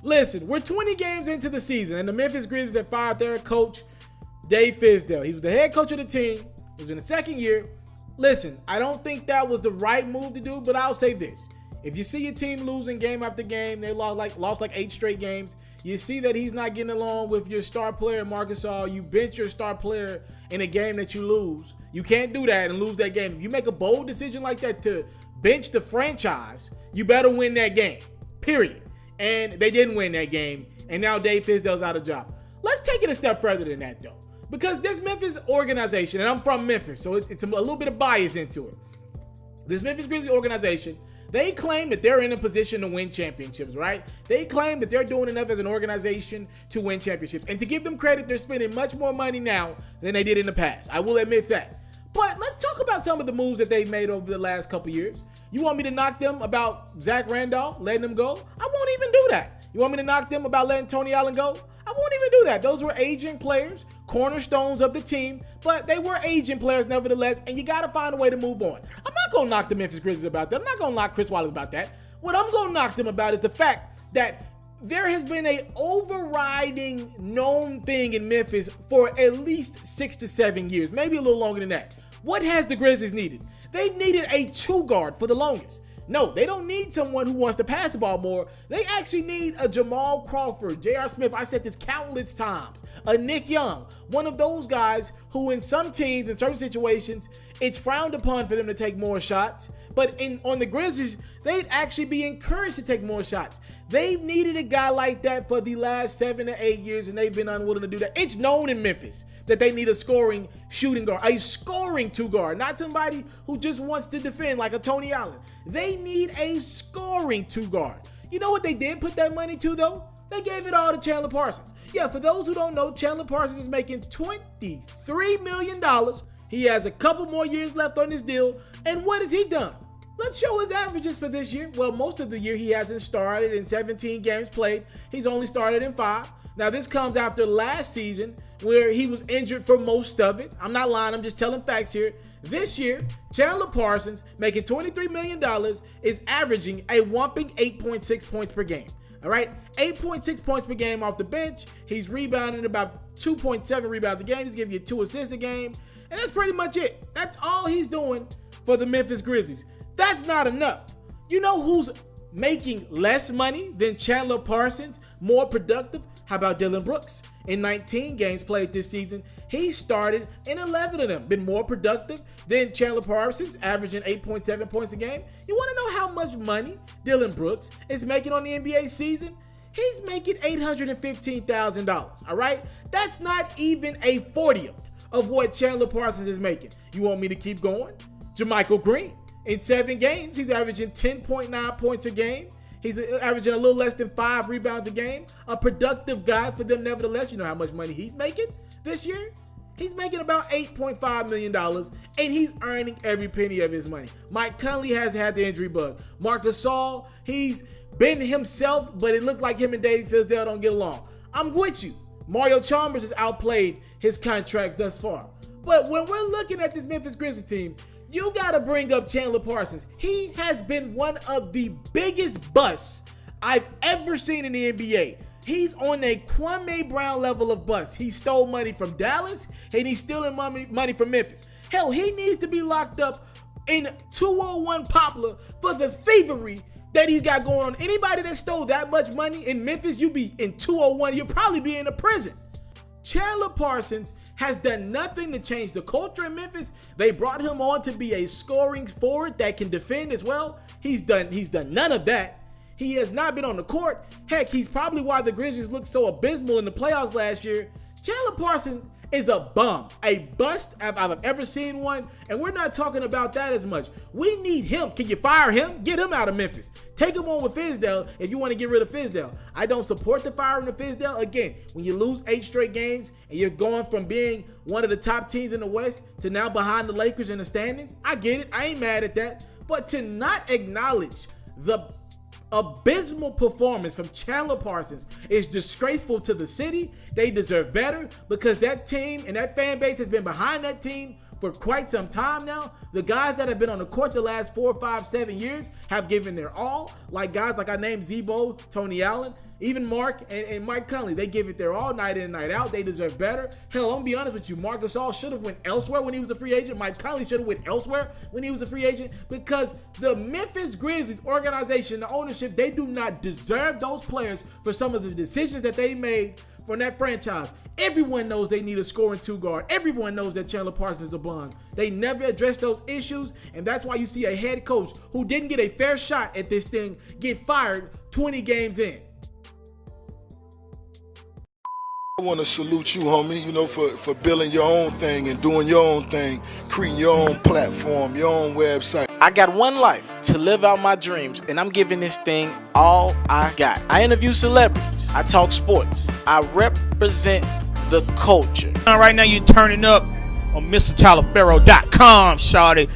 Listen, we're 20 games into the season, and the Memphis Grizzlies have fired their coach, Dave Fizdale. He was the head coach of the team. He was in the second year. Listen, I don't think that was the right move to do, but I'll say this. If you see your team losing game after game, they lost like 8 straight games, you see that he's not getting along with your star player, Marc Gasol. You bench your star player in a game that you lose. You can't do that and lose that game. If you make a bold decision like that to bench the franchise, you better win that game, period. And they didn't win that game, and now Dave Fizdale's out of job. Let's take it a step further than that, though, because this Memphis organization, and I'm from Memphis, so it's a little bit of bias into it. This Memphis Grizzlies organization, they claim that they're in a position to win championships, right? They claim that they're doing enough as an organization to win championships. And to give them credit, they're spending much more money now than they did in the past. I will admit that. But let's talk about some of the moves that they've made over the last couple years. You want me to knock them about Zach Randolph, letting him go? I won't even do that. You want me to knock them about letting Tony Allen go? I won't even do that. Those were aging players, cornerstones of the team, but they were aging players nevertheless, and you got to find a way to move on. I'm not going to knock the Memphis Grizzlies about that. I'm not going to knock Chris Wallace about that. What I'm going to knock them about is the fact that there has been a overriding known thing in Memphis for at least 6 to 7 years, maybe a little longer than that. What has the Grizzlies needed? They've needed a 2 guard for the longest. No, they don't need someone who wants to pass the ball more. They actually need a Jamal Crawford, J.R. Smith. I said this countless times. A Nick Young, one of those guys who in some teams, in certain situations, it's frowned upon for them to take more shots. But on the Grizzlies, they'd actually be encouraged to take more shots. They've needed a guy like that for the last 7 to 8 years, and they've been unwilling to do that. It's known in Memphis that they need a scoring shooting guard, a scoring 2 guard, not somebody who just wants to defend like a Tony Allen. They need a scoring 2 guard. You know what they did put that money to, though? They gave it all to Chandler Parsons. Yeah, for those who don't know, Chandler Parsons is making $23 million. He has a couple more years left on this deal. And what has he done? Let's show his averages for this year. Well, most of the year he hasn't started in 17 games played. He's only started in 5. Now, this comes after last season where he was injured for most of it. I'm not lying. I'm just telling facts here. This year, Chandler Parsons, making $23 million, is averaging a whopping 8.6 points per game. All right, 8.6 points per game off the bench. He's rebounding about 2.7 rebounds a game. He's giving you 2 assists a game. And that's pretty much it. That's all he's doing for the Memphis Grizzlies. That's not enough. You know who's making less money than Chandler Parsons, more productive? How about Dillon Brooks? In 19 games played this season, he started in 11 of them. Been more productive than Chandler Parsons, averaging 8.7 points a game. You want to know how much money Dillon Brooks is making on the NBA season? He's making $815,000, all right? That's not even a 40th of what Chandler Parsons is making. You want me to keep going? JaMychal Green, in 7 games, he's averaging 10.9 points a game. He's averaging a little less than 5 rebounds a game. A productive guy for them nevertheless. You know how much money he's making this year? He's making about $8.5 million, and he's earning every penny of his money. Mike Conley has had the injury bug. Marc Gasol, he's been himself, but it looked like him and Dave Fizdale don't get along. I'm with you. Mario Chalmers has outplayed his contract thus far. But when we're looking at this Memphis Grizzlies team, you got to bring up Chandler Parsons. He has been one of the biggest busts I've ever seen in the NBA. He's on a Kwame Brown level of bust. He stole money from Dallas, and he's stealing money from Memphis. Hell, he needs to be locked up in 201 Poplar for the thievery that he's got going on. Anybody that stole that much money in Memphis, you be in 201, you'll probably be in a prison. Chandler Parsons has done nothing to change the culture in Memphis. They brought him on to be a scoring forward that can defend as well. He's done none of that. He has not been on the court. Heck, he's probably why the Grizzlies looked so abysmal in the playoffs last year. Chandler Parsons is a bum, a bust if I've ever seen one, and we're not talking about that as much. We need him. Can you fire him? Get him out of Memphis. Take him on with Fizdale if you want to get rid of Fizdale. I don't support the firing of Fizdale. Again, when you lose 8 straight games and you're going from being one of the top teams in the West to now behind the Lakers in the standings, I get it. I ain't mad at that. But to not acknowledge the abysmal performance from Chandler Parsons is disgraceful to the city. They deserve better because that team and that fan base has been behind that team for quite some time now. The guys that have been on the court the last 4, 5, 7 years have given their all. Like guys like I named Zebo, Tony Allen, even Mark and Mike Conley. They give it their all night in and night out. They deserve better. Hell, I'm gonna be honest with you. Marc Gasol should have went elsewhere when he was a free agent. Mike Conley should have went elsewhere when he was a free agent, because the Memphis Grizzlies organization, the ownership, they do not deserve those players for some of the decisions that they made from that franchise. Everyone knows they need a scoring 2 guard. Everyone knows that Chandler Parsons is a bum. They never address those issues, and that's why you see a head coach who didn't get a fair shot at this thing get fired 20 games in. I want to salute you, homie, you know, for building your own thing and doing your own thing, creating your own platform, your own website. I got one life to live out my dreams, and I'm giving this thing all I got. I interview celebrities. I talk sports. I represent the culture. Right now, you're turning up on MrTaliaferro.com, shawty.